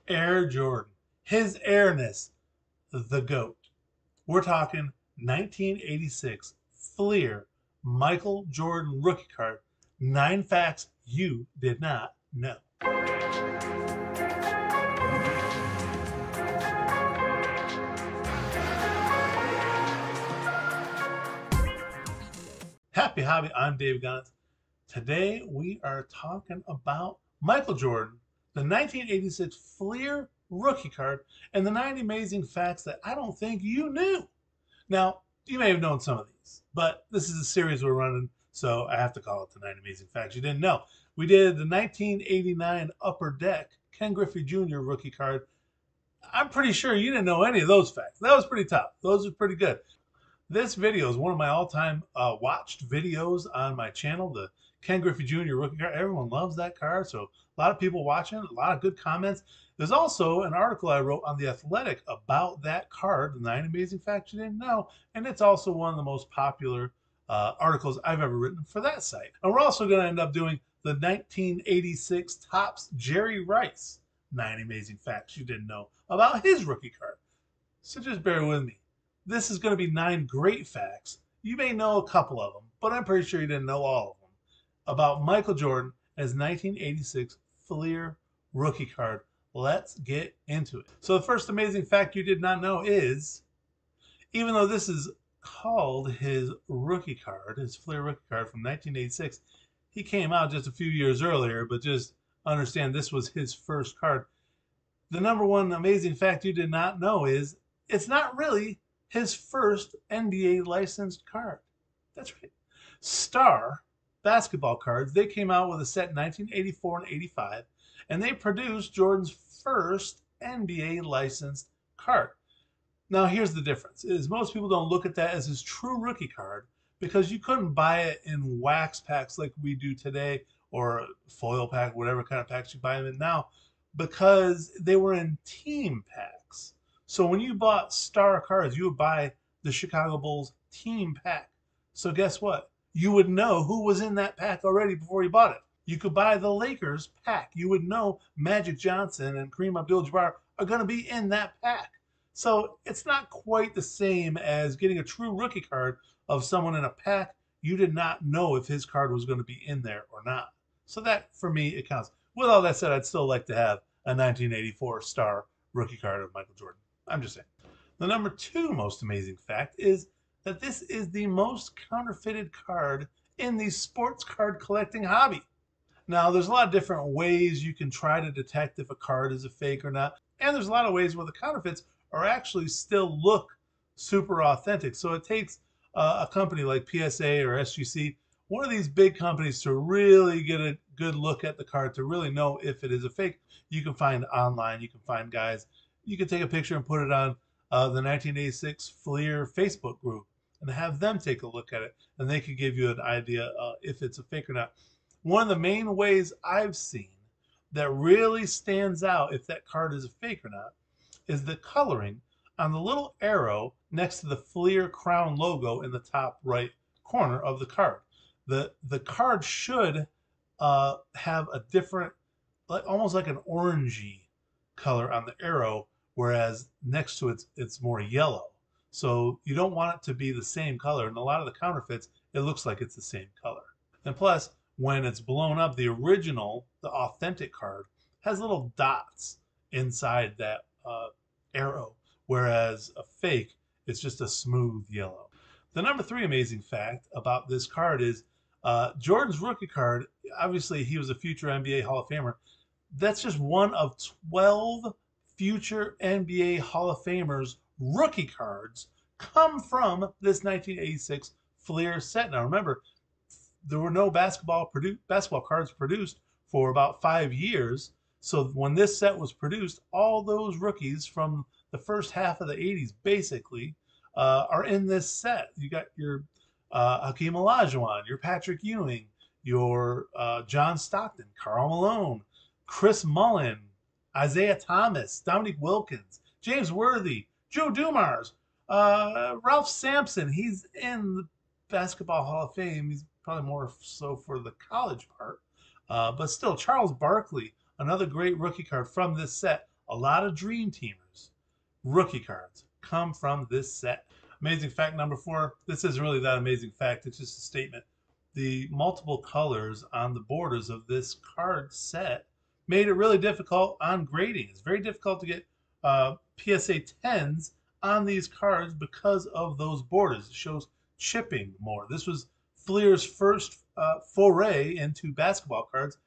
Air Jordan. His airness, the GOAT. We're talking 1986 Fleer Michael Jordan rookie card. 9 facts you did not know. Happy Hobby, I'm Dave Gunness. Today we are talking about Michael Jordan, the 1986 Fleer rookie card, and the 9 amazing facts that I don't think you knew. Now, you may have known some of these, but this is a series we're running, so I have to call it the 9 amazing facts you didn't know. We did the 1989 Upper Deck Ken Griffey Jr. rookie card. I'm pretty sure you didn't know any of those facts. That was pretty tough. Those are pretty good. This video is one of my all-time watched videos on my channel, the Ken Griffey Jr. rookie card. Everyone loves that card, so a lot of people watching, a lot of good comments. There's also an article I wrote on The Athletic about that card, the 9 amazing facts you didn't know, and it's also one of the most popular articles I've ever written for that site. And we're also going to end up doing the 1986 Topps Jerry Rice 9 amazing facts you didn't know about his rookie card. So just bear with me. This is going to be 9 great facts. You may know a couple of them, but I'm pretty sure you didn't know all of them about Michael Jordan as 1986 Fleer rookie card. Let's get into it. So the first amazing fact you did not know is, even though this is called his rookie card, his Fleer rookie card from 1986, he came out just a few years earlier, but just understand this was his first card. The number one amazing fact you did not know is it's not really his first NBA licensed card. That's right. Star basketball cards, they came out with a set in 1984 and 85, and they produced Jordan's first NBA licensed card. Now, here's the difference, is most people don't look at that as his true rookie card because you couldn't buy it in wax packs like we do today or foil pack, whatever kind of packs you buy them in now, because they were in team packs. So when you bought Star cards, you would buy the Chicago Bulls team pack. So guess what? You would know who was in that pack already before you bought it. You could buy the Lakers pack. You would know Magic Johnson and Kareem Abdul-Jabbar are going to be in that pack. So it's not quite the same as getting a true rookie card of someone in a pack. You did not know if his card was going to be in there or not. So that, for me, it counts. With all that said, I'd still like to have a 1984 Star rookie card of Michael Jordan. I'm just saying. The number 2 most amazing fact is that this is the most counterfeited card in the sports card collecting hobby. Now, there's a lot of different ways you can try to detect if a card is a fake or not. And there's a lot of ways where the counterfeits are actually still look super authentic. So it takes a company like PSA or SGC, one of these big companies, to really get a good look at the card, to really know if it is a fake. You can find online, you can find guys. You can take a picture and put it on the 1986 Fleer Facebook group and have them take a look at it, and they can give you an idea if it's a fake or not. One of the main ways I've seen that really stands out if that card is a fake or not is the coloring on the little arrow next to the Fleer crown logo in the top right corner of the card. The card should have a different, almost like an orangey color on the arrow, whereas next to it's more yellow. So you don't want it to be the same color. And a lot of the counterfeits, it looks like it's the same color. And plus, when it's blown up, the original, the authentic card, has little dots inside that arrow, whereas a fake, it's just a smooth yellow. The number 3 amazing fact about this card is Jordan's rookie card. Obviously, he was a future NBA Hall of Famer. That's just one of 12 future NBA Hall of Famers rookie cards come from this 1986 Fleer set. Now remember, there were no basketball cards produced for about 5 years. So when this set was produced, all those rookies from the first half of the 80s basically are in this set. You got your Hakeem Olajuwon, your Patrick Ewing, your John Stockton, Karl Malone, Chris Mullin, Isaiah Thomas, Dominique Wilkins, James Worthy, Joe Dumars, Ralph Sampson. He's in the Basketball Hall of Fame. He's probably more so for the college part. But still, Charles Barkley, another great rookie card from this set. A lot of Dream Teamers rookie cards come from this set. Amazing fact number 4. This isn't really that amazing fact. It's just a statement. The multiple colors on the borders of this card set made it really difficult on grading. It's very difficult to get PSA 10s on these cards because of those borders. It shows chipping more. This was Fleer's first foray into basketball cards.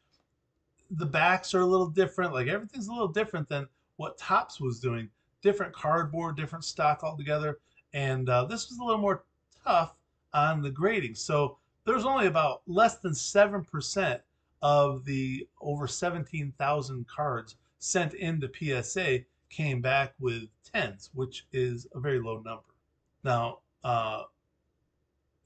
The backs are a little different. Like everything's a little different than what Topps was doing. Different cardboard, different stock altogether. And this was a little more tough on the grading. So there's only about less than 7% of the over 17,000 cards sent into PSA came back with 10s, which is a very low number. Now,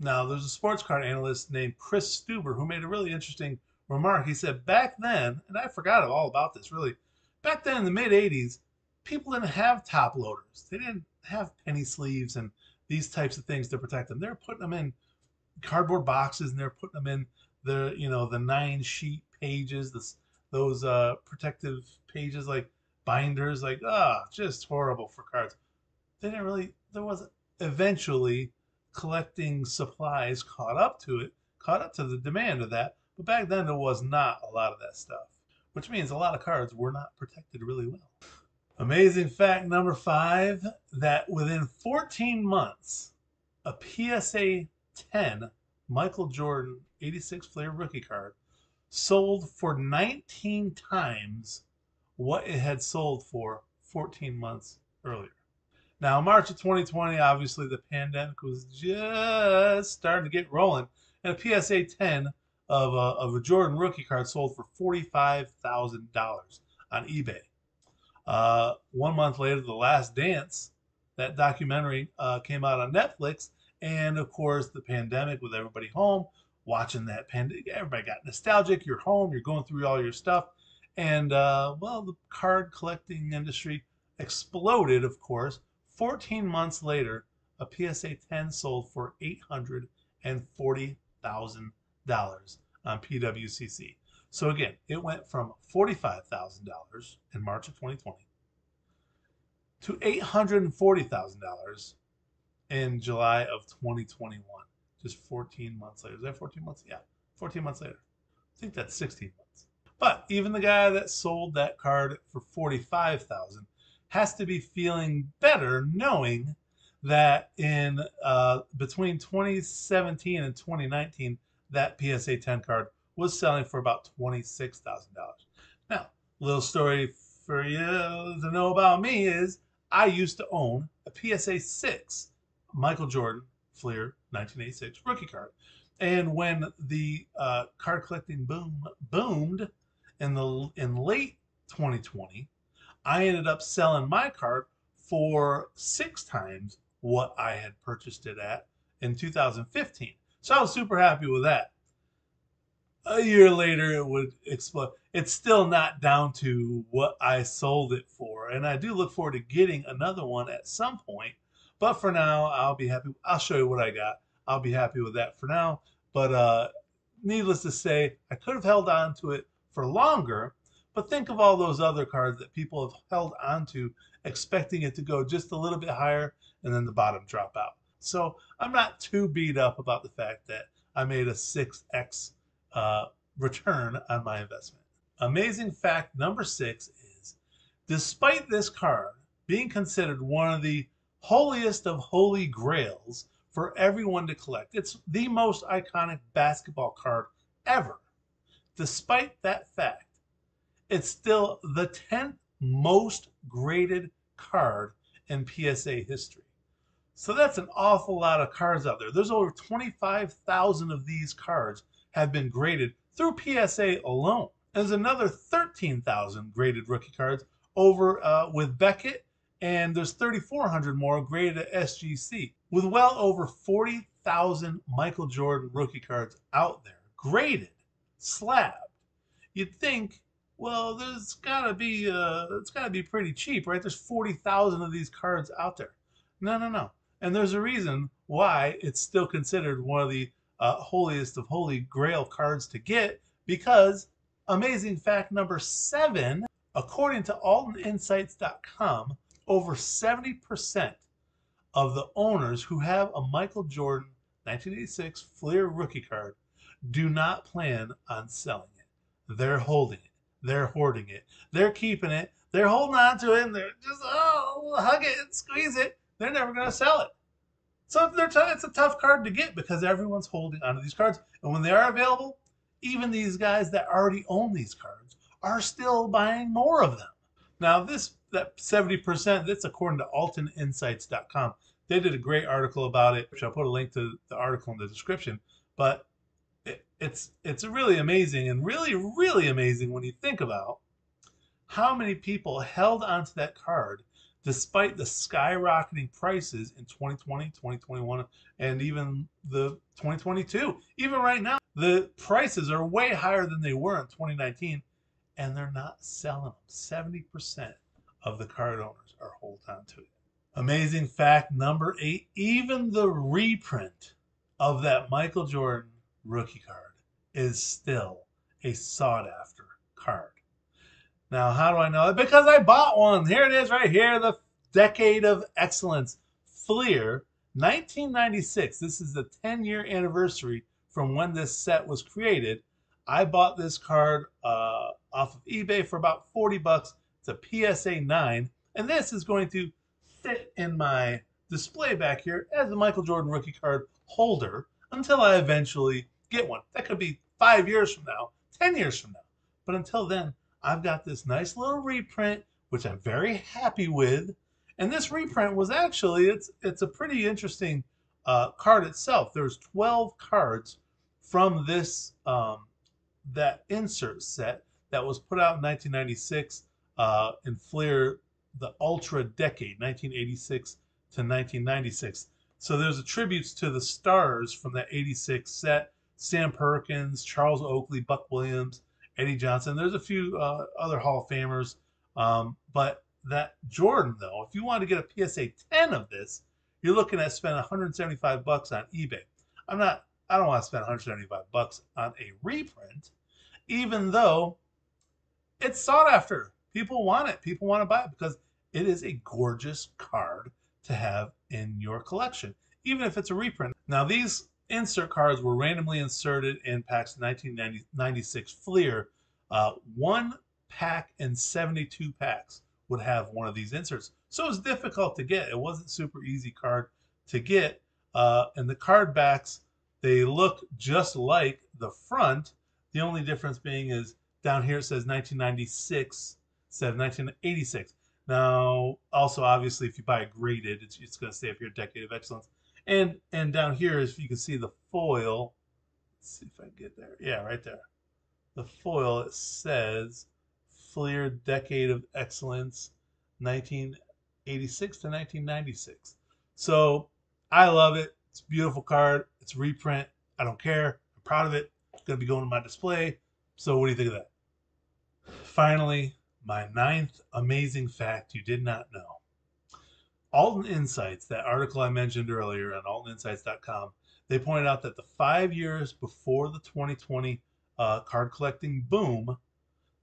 there's a sports card analyst named Chris Stuber who made a really interesting remark. He said, back then, and I forgot all about this really, back then in the mid 80s, people didn't have top loaders. They didn't have penny sleeves and these types of things to protect them. They're putting them in cardboard boxes and they're putting them in the, the 9-sheet pages, those protective pages like binders, like, just horrible for cards. They didn't really, there wasn't, eventually collecting supplies caught up to the demand of that. But back then there was not a lot of that stuff, which means a lot of cards were not protected really well. Amazing fact number 5, that within 14 months, a PSA 10 Michael Jordan 86 Fleer rookie card sold for 19 times what it had sold for 14 months earlier. Now, in March of 2020, obviously the pandemic was just starting to get rolling, and a PSA 10 of a Jordan rookie card sold for $45,000 on eBay. 1 month later, The Last Dance, that documentary, came out on Netflix, and of course, the pandemic with everybody home watching that pandemic, everybody got nostalgic. You're home, you're going through all your stuff, and the card collecting industry exploded, of course. 14 months later, a PSA 10 sold for $840,000 on PWCC. So again, it went from $45,000 in March of 2020 to $840,000 in July of 2021. Just 14 months later. Is that 14 months? Yeah, 14 months later. I think that's 16 months. But even the guy that sold that card for $45,000 has to be feeling better knowing that in between 2017 and 2019, that PSA 10 card was selling for about $26,000. Now, little story for you to know about me is I used to own a PSA 6 Michael Jordan Fleer 1986 rookie card. And when the card collecting boomed in late 2020, I ended up selling my card for 6 times what I had purchased it at in 2015. So I was super happy with that. A year later, it would explode. It's still not down to what I sold it for. And I do look forward to getting another one at some point. But for now, I'll be happy. I'll show you what I got. I'll be happy with that for now. But needless to say, I could have held on to it for longer. But think of all those other cards that people have held on to, expecting it to go just a little bit higher, and then the bottom drop out. So I'm not too beat up about the fact that I made a 6x return on my investment. Amazing fact number 6 is, despite this card being considered one of the holiest of holy grails for everyone to collect, it's the most iconic basketball card ever. Despite that fact, it's still the 10th most graded card in PSA history. So that's an awful lot of cards out there. There's over 25,000 of these cards have been graded through PSA alone. There's another 13,000 graded rookie cards over with Beckett, and there's 3,400 more graded at SGC, with well over 40,000 Michael Jordan rookie cards out there, graded, slabbed. You'd think, well, it's gotta be pretty cheap, right? There's 40,000 of these cards out there. No. And there's a reason why it's still considered one of the holiest of holy grail cards to get, because amazing fact number 7, According to AltonInsights.com, over 70% of the owners who have a Michael Jordan 1986 Fleer rookie card do not plan on selling it. They're holding it. They're hoarding it. They're keeping it. They're holding on to it, and they're just, hug it and squeeze it. They're never going to sell it. So it's a tough card to get because everyone's holding onto these cards. And when they are available, even these guys that already own these cards are still buying more of them. Now, that 70%, that's according to altoninsights.com. They did a great article about it, which I'll put a link to the article in the description. But it's really amazing, and really, really amazing when you think about how many people held onto that card despite the skyrocketing prices in 2020, 2021, and even the 2022. Even right now, the prices are way higher than they were in 2019, and they're not selling them. 70% of the card owners are holding on to it. Amazing fact number 8, even the reprint of that Michael Jordan rookie card is still a sought-after card. Now, how do I know it? Because I bought one. Here it is right here, the Decade of Excellence Fleer 1996. This is the 10-year anniversary from when this set was created. I bought this card off of eBay for about 40 bucks. It's a PSA 9, and this is going to fit in my display back here as a Michael Jordan rookie card holder until I eventually get one. That could be 5 years from now, 10 years from now. But until then, I've got this nice little reprint, which I'm very happy with. And this reprint was actually, it's a pretty interesting card itself. There's 12 cards from this that insert set that was put out in 1996 in Fleer, the Ultra Decade, 1986 to 1996. So there's tributes to the stars from that 86 set: Sam Perkins, Charles Oakley, Buck Williams, Eddie Johnson. There's a few other Hall of Famers. But that Jordan, though, if you want to get a PSA 10 of this, you're looking at spending 175 bucks on eBay. I don't want to spend 175 bucks on a reprint, even though it's sought after. People want it. People want to buy it because it is a gorgeous card to have in your collection, even if it's a reprint. Now, these insert cards were randomly inserted in packs 1996 Fleer. 1 pack in 72 packs would have one of these inserts. So it was difficult to get. It wasn't super easy card to get. And the card backs, they look just like the front. The only difference being is down here it says 1996 instead of 1986. Now, also, obviously, if you buy it graded, it's going to say up here, Decade of Excellence. And down here, as you can see, the foil. Let's see if I can get there. Yeah, right there. The foil, it says Fleer Decade of Excellence 1986 to 1996. So I love it. It's a beautiful card. It's a reprint. I don't care. I'm proud of it. It's going to be going to my display. So what do you think of that? Finally, my 9th amazing fact you did not know. Alton Insights, that article I mentioned earlier on altoninsights.com, they pointed out that the 5 years before the 2020 card collecting boom,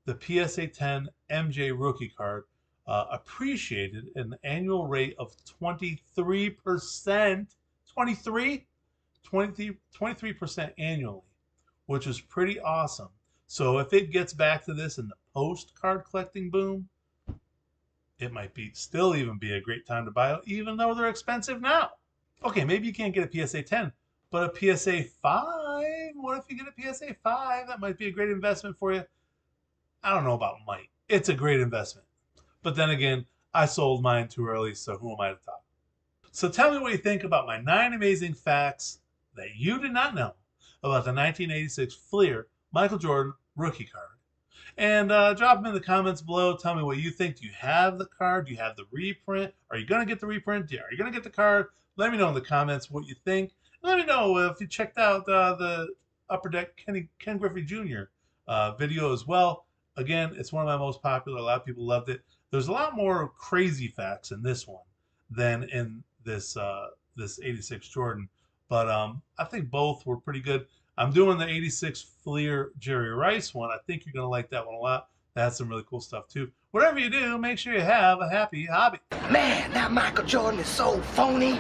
the PSA 10 MJ rookie card appreciated at an annual rate of 23%. 23% annually, which is pretty awesome. So if it gets back to this in the post card collecting boom, it might still even be a great time to buy it, even though they're expensive now. Okay, maybe you can't get a PSA 10, but a PSA 5. What if you get a PSA 5? That might be a great investment for you. I don't know about might. It's a great investment. But then again, I sold mine too early, so who am I to talk? So tell me what you think about my 9 amazing facts that you did not know about the 1986 Fleer Michael Jordan rookie card. And drop them in the comments below. Tell me what you think. Do you have the card? Do you have the reprint? Are you going to get the reprint? Are you going to get the card? Let me know in the comments what you think. Let me know if you checked out the Upper Deck Ken Griffey Jr. Video as well. Again, it's one of my most popular. A lot of people loved it. There's a lot more crazy facts in this one than in this 86 Jordan. But I think both were pretty good. I'm doing the 86 Fleer Jerry Rice one. I think you're going to like that one a lot. That's some really cool stuff too. Whatever you do, make sure you have a happy hobby. Man, that Michael Jordan is so phony.